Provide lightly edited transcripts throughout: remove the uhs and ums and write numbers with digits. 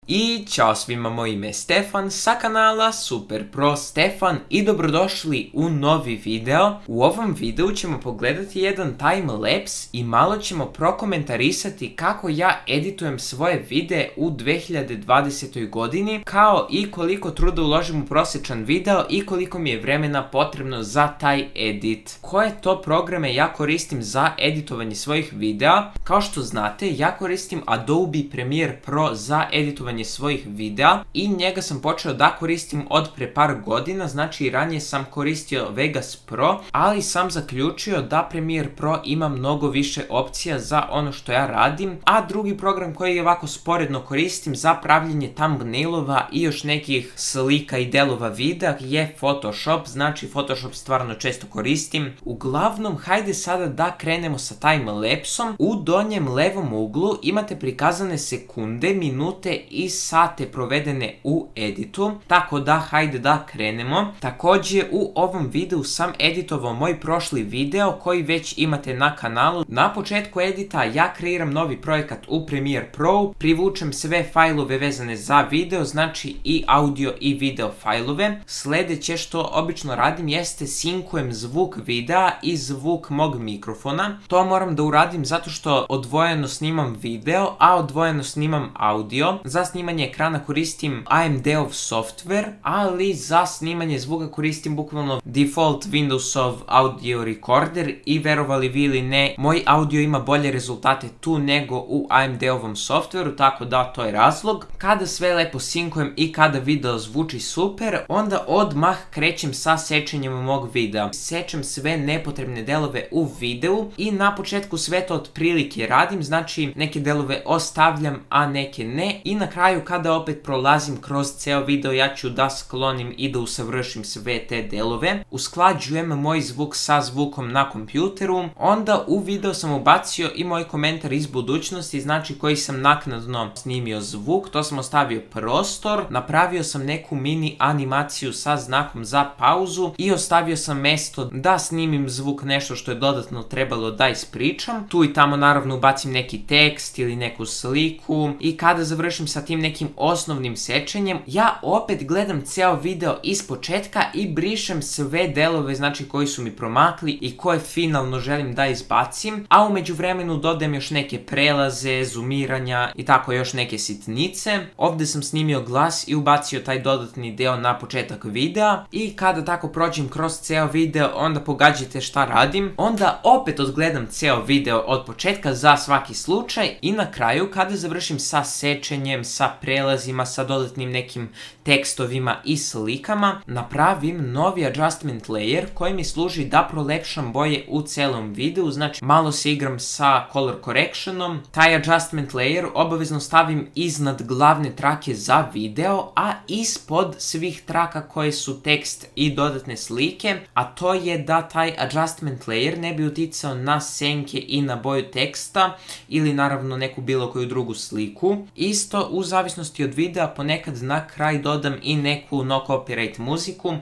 I ćao svima, moje ime je Stefan sa kanala Super Pro Stefan i dobrodošli u novi video. U ovom videu ćemo pogledati jedan timelapse i malo ćemo prokomentarisati kako ja editujem svoje videe u 2020. godini, kao i koliko truda uložim u prosječan video i koliko mi je vremena potrebno za taj edit. Koje to programe ja koristim za editovanje svojih videa? Kao što znate, ja koristim Adobe Premiere Pro za editovanje svojih videa i njega sam počeo da koristim od pre par godina, znači ranije sam koristio Vegas Pro, ali sam zaključio da Premiere Pro ima mnogo više opcija za ono što ja radim, a drugi program koji ovako sporedno koristim za pravljenje thumbnailova i još nekih slika i delova videa je Photoshop, znači Photoshop stvarno često koristim. Uglavnom, hajde sada da krenemo sa timelapsom. U donjem levom uglu imate prikazane sekunde, minute i sate provedene u editu, tako da hajde da krenemo. Također u ovom videu sam editovao moj prošli video koji već imate na kanalu. Na početku edita ja kreiram novi projekat u Premiere Pro, privučem sve fajlove vezane za video, znači i audio i video fajlove. Sljedeće što obično radim jeste sinkujem zvuk videa i zvuk mog mikrofona. To moram da uradim zato što odvojeno snimam video, a odvojeno snimam audio. Za snimanje ekrana koristim AMD-ov software, ali za snimanje zvuka koristim bukvalno default Windowsov audio recorder i verovali vi ili ne, moj audio ima bolje rezultate tu nego u AMD-ovom softwareu, tako da to je razlog. Kada sve lepo sinkujem i kada video zvuči super, onda odmah krećem sa sečenjem mog videa. Sečem sve nepotrebne delove u videu i na početku sve to otprilike radim, znači neke delove ostavljam, a neke ne, i na kraju kada opet prolazim kroz ceo video ja ću da sklonim i da usavršim sve te delove. Usklađujem moj zvuk sa zvukom na kompjuteru, onda u video sam ubacio i moj komentar iz budućnosti, znači koji sam naknadno snimio zvuk, to sam ostavio prostor, napravio sam neku mini animaciju sa znakom za pauzu i ostavio sam mesto da snimim zvuk, nešto što je dodatno trebalo da ispričam. Tu i tamo naravno ubacim neki tekst ili neku sliku i kada završim sa tim nekim osnovnim sečenjem, ja opet gledam ceo video iz početka i brišem sve delove, znači koji su mi promakli i koje finalno želim da izbacim, a u međuvremenu dodajem još neke prelaze, zoomiranja i tako još neke sitnice. Ovdje sam snimio glas i ubacio taj dodatni deo na početak videa i kada tako prođem kroz ceo video, onda pogađate šta radim, onda opet odgledam ceo video od početka za svaki slučaj i na kraju kada završim sa sečenjem, sa prelazima, sa dodatnim nekim tekstovima i slikama, napravim novi adjustment layer koji mi služi da prolepšam boje u celom videu, znači malo se igram sa color correctionom. Taj adjustment layer obavezno stavim iznad glavne trake za video, a ispod svih traka koje su tekst i dodatne slike, a to je da taj adjustment layer ne bi uticao na senke i na boju teksta ili naravno neku bilo koju drugu sliku. Isto u zavisnosti od videa ponekad na kraj dodam i neku no copyright muziku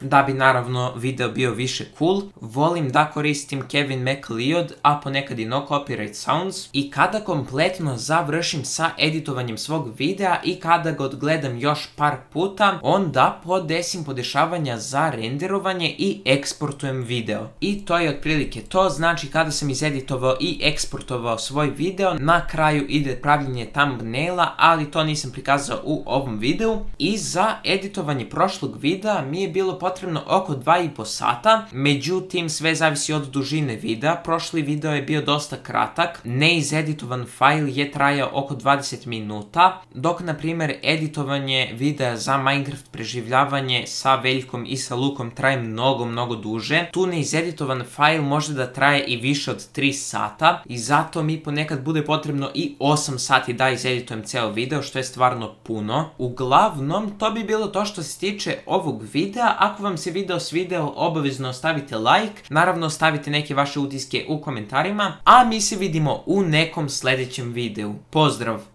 da bi naravno video bio više cool. Volim da koristim Kevin MacLeod, a ponekad i no copyright sounds. I kada kompletno završim sa editovanjem svog videa i kada ga odgledam još par puta, onda podesim podešavanja za renderovanje i eksportujem video. I to je otprilike to, znači kada sam izeditovao i eksportovao svoj video, na kraju ide pravljenje thumbnaila, ali to nisam prikazao u ovom videu. I za editovanje prošlog videa mi je bilo potrebno oko 2,5 sata, međutim sve zavisi od dužine videa. Prošli video je bio dosta kratak, neizeditovan fajl je trajao oko 20 minuta, dok na primjer editovanje videa za Minecraft preživljavanje sa Veljkom i sa Lukom traje mnogo duže. Tu neizeditovan fajl može da traje i više od 3 sata i zato mi ponekad bude potrebno i 8 sati da izeditujem ceo video, što je stvarno puno. Uglavnom, to bi bilo to što se tiče ovog videa. Ako vam se video svideo, obavezno ostavite like, naravno ostavite neke vaše utiske u komentarima, a mi se vidimo u nekom sljedećem videu. Pozdrav!